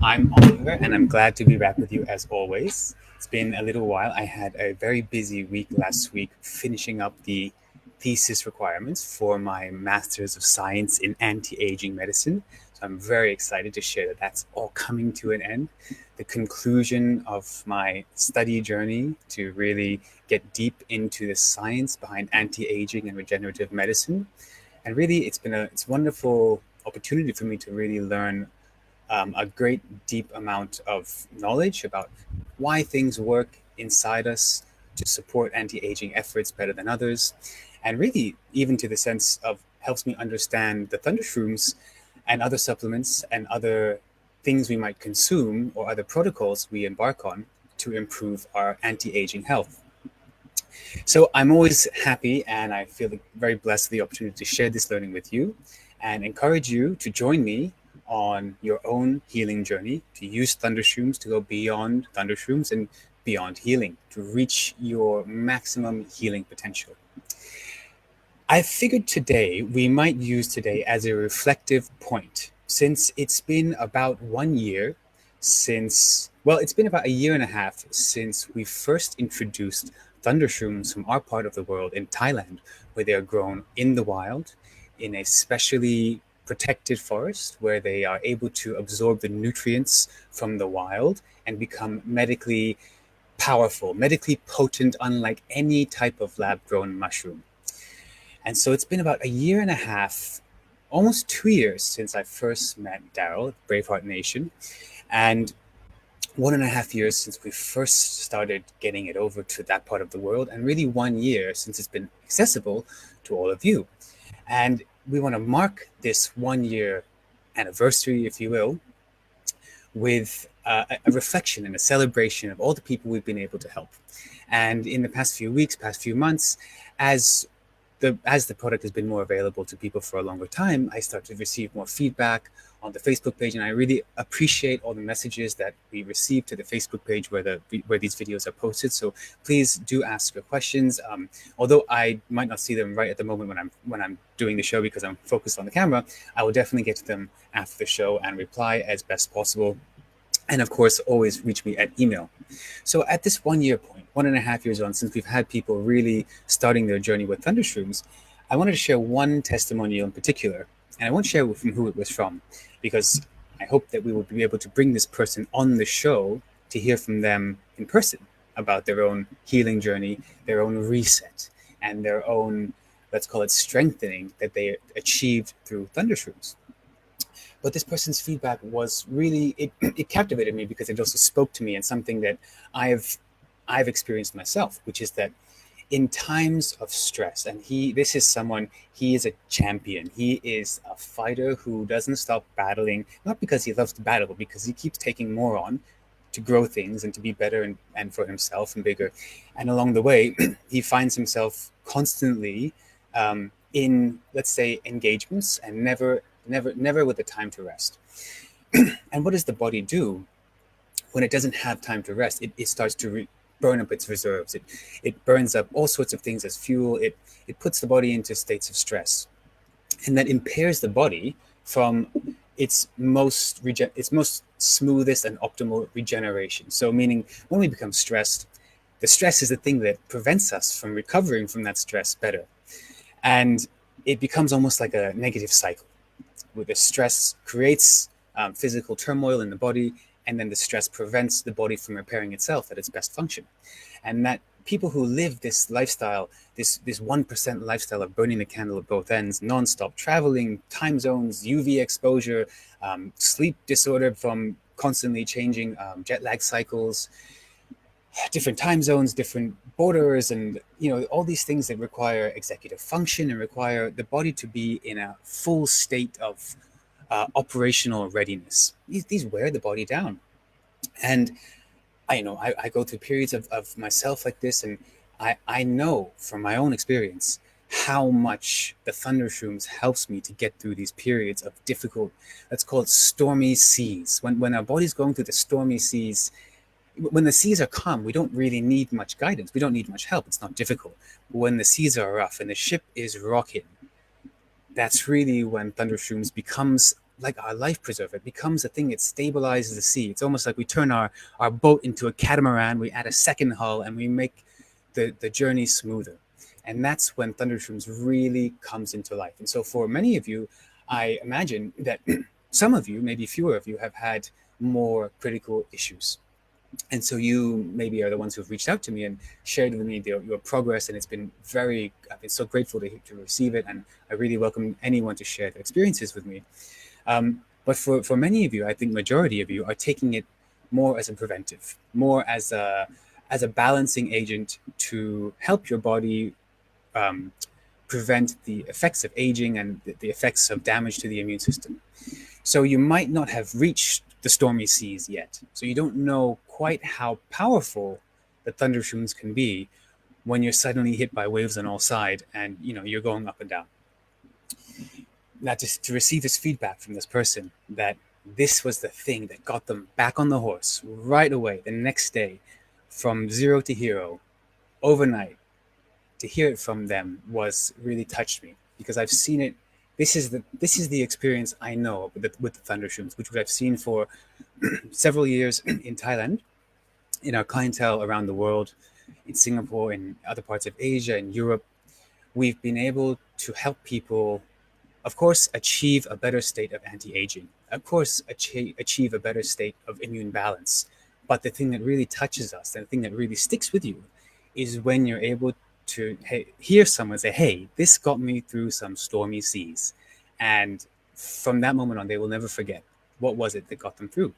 I'm Oliver, and I'm glad to be back with you as always. It's been a little while. I had a very busy week last week finishing up the thesis requirements for my Master's of Science in Anti-Aging Medicine. So I'm very excited to share that that's all coming to an end. The conclusion of my study journey to really get deep into the science behind anti-aging and regenerative medicine. And really, it's a wonderful opportunity for me to really learn a great deep amount of knowledge about why things work inside us to support anti-aging efforts better than others, and really even to the sense of helps me understand the thundershrooms and other supplements and other things we might consume or other protocols we embark on to improve our anti-aging health. So I'm always happy and I feel very blessed for the opportunity to share this learning with you and encourage you to join me on your own healing journey, to use thundershrooms to go beyond thundershrooms and beyond healing, to reach your maximum healing potential. I figured today we might use today as a reflective point, since it's been about 1 year since, well, it's been about a year and a half since we first introduced thundershrooms from our part of the world in Thailand, where they are grown in the wild in a specially protected forest where they are able to absorb the nutrients from the wild and become medically powerful, medically potent, unlike any type of lab grown mushroom. And so it's been about a year and a half, almost 2 years since I first met Daryl, BraveHeart Nation, and 1.5 years since we first started getting it over to that part of the world, and really 1 year since it's been accessible to all of you. And we want to mark this 1 year anniversary, if you will, with a reflection and a celebration of all the people we've been able to help. And in the past few weeks, past few months, as the product has been more available to people for a longer time, I start to receive more feedback on the Facebook page, and I really appreciate all the messages that we receive to the Facebook page where these videos are posted. So please do ask your questions. Although I might not see them right at the moment when I'm doing the show because I'm focused on the camera, I will definitely get to them after the show and reply as best possible. And of course, always reach me at email. So at this 1 year point, 1.5 years on, since we've had people really starting their journey with thundershrooms, I wanted to share one testimonial in particular. And I won't share from who it was from, because I hope that we will be able to bring this person on the show to hear from them in person about their own healing journey, their own reset, and their own, let's call it, strengthening that they achieved through thundershrooms. But this person's feedback was really, it captivated me because it also spoke to me and something that I've experienced myself, which is that in times of stress, and he is a champion. He is a fighter who doesn't stop battling, not because he loves to battle, but because he keeps taking more on to grow things and to be better and for himself and bigger. And along the way, he finds himself constantly in, let's say, engagements and never with the time to rest. And what does the body do when it doesn't have time to rest? It starts to burn up its reserves. It burns up all sorts of things as fuel. It puts the body into states of stress, and that impairs the body from its most smoothest and optimal regeneration. So meaning when we become stressed, the stress is the thing that prevents us from recovering from that stress better. And it becomes almost like a negative cycle, where the stress creates physical turmoil in the body, and then the stress prevents the body from repairing itself at its best function. And that people who live this lifestyle, this 1% lifestyle of burning the candle at both ends, nonstop traveling, time zones, UV exposure, sleep disorder from constantly changing jet lag cycles, different time zones, different borders, and all these things that require executive function and require the body to be in a full state of operational readiness. These wear the body down. And I go through periods of myself like this, and I know from my own experience how much the thundershrooms helps me to get through these periods of difficult, let's call it stormy seas. When our body's going through the stormy seas, when the seas are calm, we don't really need much guidance. We don't need much help. It's not difficult. But when the seas are rough and the ship is rocking, that's really when thundershrooms becomes like our life preserver. It becomes a thing that stabilizes the sea. It's almost like we turn our boat into a catamaran, we add a second hull, and we make the journey smoother. And that's when thundershrooms really comes into life. And so for many of you, I imagine that some of you, maybe fewer of you, have had more critical issues. And so you maybe are the ones who've reached out to me and shared with me your progress. And it's been I've been so grateful to receive it. And I really welcome anyone to share their experiences with me. But for many of you, I think majority of you are taking it more as a preventive, more as a balancing agent to help your body prevent the effects of aging and the effects of damage to the immune system. So you might not have reached the stormy seas yet. So you don't know quite how powerful the thundershrooms can be when you're suddenly hit by waves on all sides and you're going up and down. Now, just to receive this feedback from this person that this was the thing that got them back on the horse right away, the next day, from zero to hero, overnight, to hear it from them was really touched me, because I've seen it. This is the experience I know with the thundershrooms, which I've seen for several years in Thailand, in our clientele around the world, in Singapore, in other parts of Asia, in Europe. We've been able to help people, of course, achieve a better state of anti-aging, of course, achieve a better state of immune balance. But the thing that really touches us, and the thing that really sticks with you, is when you're able to hear someone say, hey, this got me through some stormy seas. And from that moment on, they will never forget what was it that got them through.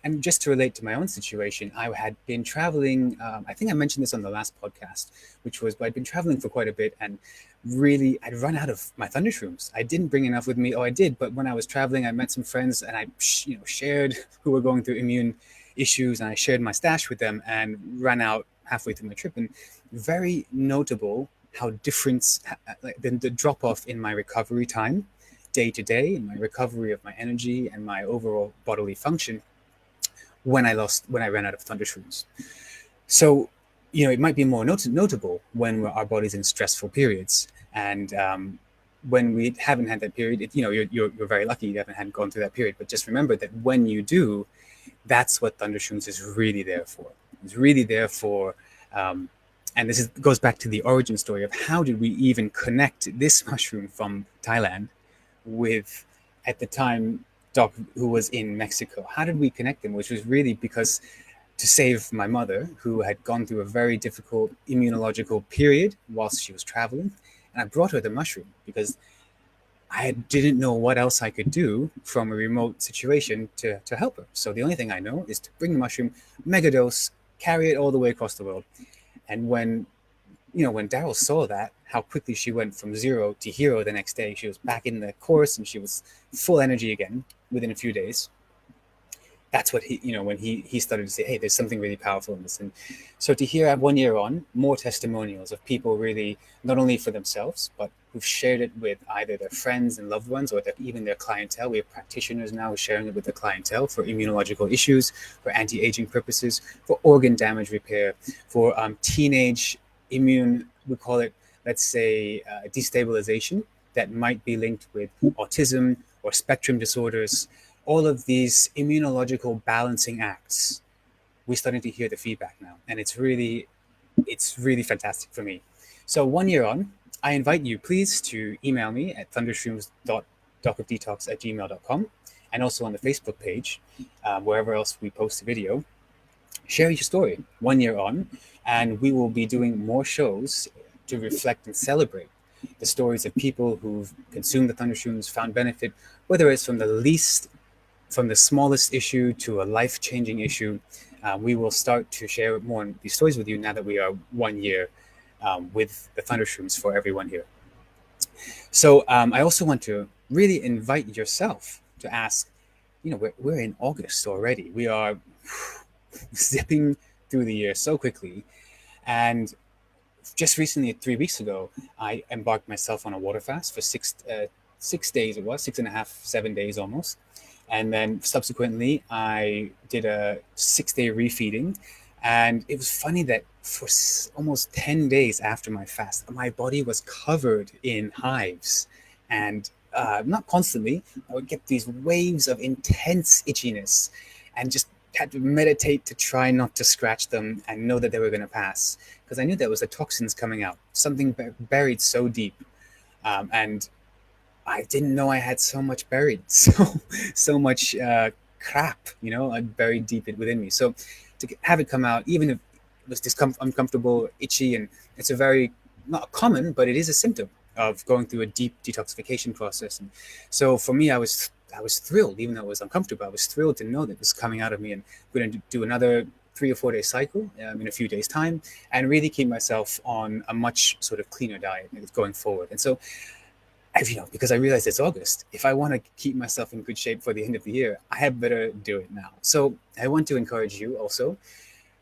And just to relate to my own situation, I had been traveling. I think I mentioned this on the last podcast, which was I'd been traveling for quite a bit, and really I'd run out of my thundershrooms. I didn't bring enough with me. Oh, I did, but when I was traveling, I met some friends, and I shared who were going through immune issues, and I shared my stash with them, and ran out halfway through my trip. And very notable how different, like the drop off in my recovery time, day to day, in my recovery of my energy and my overall bodily function, when I ran out of thundershrooms. So, it might be more notable when our body's in stressful periods, and when we haven't had that period, you're very lucky you haven't gone through that period. But just remember that when you do, that's what thundershrooms is really there for. It's really there for, and goes back to the origin story of how did we even connect this mushroom from Thailand with, at the time, Doc, who was in Mexico. How did we connect them? Which was really because to save my mother, who had gone through a very difficult immunological period whilst she was traveling. And I brought her the mushroom because I didn't know what else I could do from a remote situation to help her. So the only thing I know is to bring the mushroom, mega dose, carry it all the way across the world. And when Daryl saw that, how quickly she went from zero to hero the next day, she was back in the course and she was full energy again within a few days. That's what when he started to say, hey, there's something really powerful in this. And so to hear 1 year on, more testimonials of people really, not only for themselves, but who've shared it with either their friends and loved ones, or even their clientele. We have practitioners now sharing it with the clientele for immunological issues, for anti-aging purposes, for organ damage repair, for teenage immune, we call it, let's say, destabilization that might be linked with autism or spectrum disorders. All of these immunological balancing acts, we're starting to hear the feedback now. And it's really fantastic for me. So 1 year on, I invite you, please, to email me at thundershroomz.docofdetox@gmail.com, and also on the Facebook page, wherever else we post a video. Share your story 1 year on, and we will be doing more shows to reflect and celebrate the stories of people who've consumed the thundershrooms, found benefit, whether it's from the smallest issue to a life-changing issue. We will start to share more of these stories with you now that we are 1 year with the thundershrooms for everyone here. So I also want to really invite yourself to ask, we're in August already. We are zipping through the year so quickly. And just recently, 3 weeks ago, I embarked myself on a water fast for 6 days. It was 6.5, 7 days almost. And then subsequently, I did a 6-day refeeding. And it was funny that for almost 10 days after my fast, my body was covered in hives and not constantly, I would get these waves of intense itchiness and just had to meditate to try not to scratch them and know that they were going to pass, because I knew there was the toxins coming out, something buried so deep. And I didn't know I had so much buried, so much crap, buried deep within me. So to have it come out, even if it was uncomfortable, itchy, and it's a very not common, but it is a symptom of going through a deep detoxification process. And so for me, I was thrilled, even though it was uncomfortable. I was thrilled to know that it was coming out of me, and I'm going to do another 3 or 4 day cycle in a few days' time, and really keep myself on a much sort of cleaner diet going forward. And so because I realized it's August, if I want to keep myself in good shape for the end of the year, I had better do it now. So I want to encourage you also,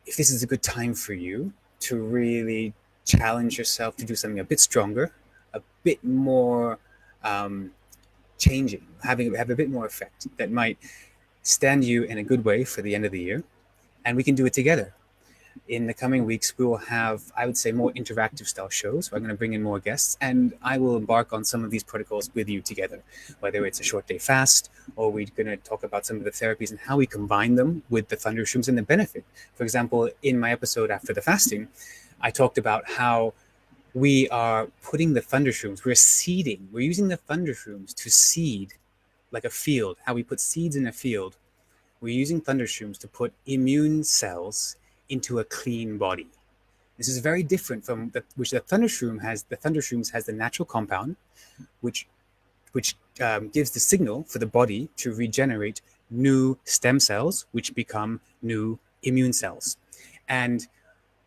if this is a good time for you to really challenge yourself to do something a bit stronger, a bit more changing, have a bit more effect that might stand you in a good way for the end of the year, and we can do it together. In the coming weeks, we will have, I would say, more interactive style shows. We're going to bring in more guests, and I will embark on some of these protocols with you together, whether it's a short day fast, or we're going to talk about some of the therapies and how we combine them with the thundershrooms and the benefit. For example, in my episode after the fasting, I talked about how we are putting the thundershrooms, we're using the thundershrooms to seed like a field, how we put seeds in a field. We're using thundershrooms to put immune cells into a clean body. This is very different from which the thundershroom has. The thundershrooms has the natural compound, which gives the signal for the body to regenerate new stem cells, which become new immune cells. And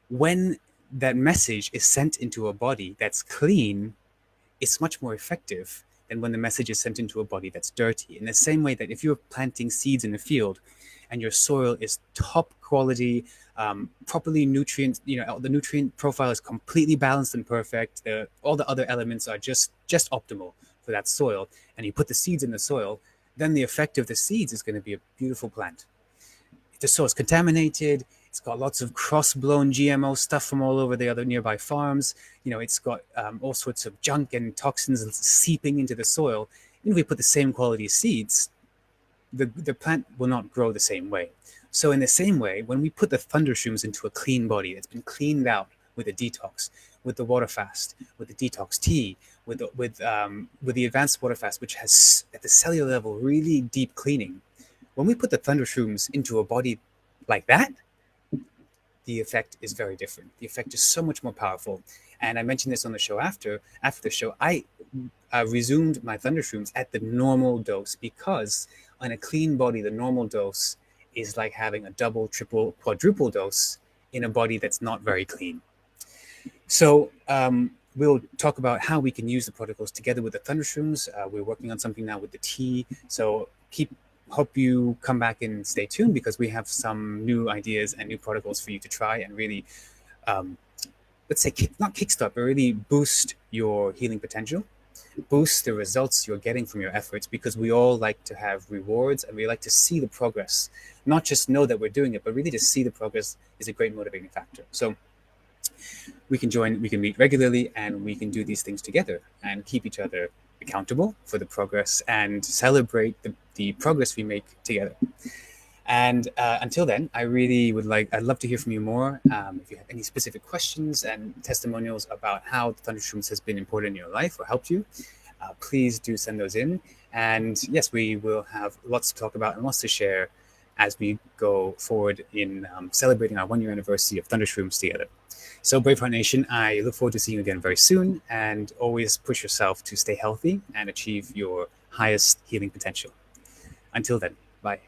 when that message is sent into a body that's clean, it's much more effective than when the message is sent into a body that's dirty. In the same way that if you're planting seeds in a field and your soil is top quality, properly nutrient, the nutrient profile is completely balanced and perfect, all the other elements are just optimal for that soil, and you put the seeds in the soil, then the effect of the seeds is going to be a beautiful plant. If the soil is contaminated, it's got lots of cross-blown GMO stuff from all over the other nearby farms. It's got all sorts of junk and toxins seeping into the soil. If we put the same quality seeds, the plant will not grow the same way. So in the same way, when we put the thundershrooms into a clean body that's been cleaned out with a detox, with the water fast, with the detox tea, with the advanced water fast, which has at the cellular level really deep cleaning, when we put the thundershrooms into a body like that, the effect is very different. The effect is so much more powerful. And I mentioned this on the show after the show. I resumed my thundershrooms at the normal dose, because on a clean body, the normal dose is like having a double, triple, quadruple dose in a body that's not very clean. So we'll talk about how we can use the protocols together with the thundershrooms. We're working on something now with the tea. So hope you come back and stay tuned, because we have some new ideas and new protocols for you to try and really, let's say, not kickstart, but really boost your healing potential, boost the results you're getting from your efforts, because we all like to have rewards and we like to see the progress, not just know that we're doing it, but really to see the progress is a great motivating factor. So we can meet regularly, and we can do these things together and keep each other accountable for the progress and celebrate the progress we make together. And until then, I'd love to hear from you more. If you have any specific questions and testimonials about how the thundershrooms has been important in your life or helped you, please do send those in. And yes, we will have lots to talk about and lots to share as we go forward in celebrating our 1-year anniversary of thundershrooms together. So BraveHeart Nation, I look forward to seeing you again very soon, and always push yourself to stay healthy and achieve your highest healing potential. Until then, bye.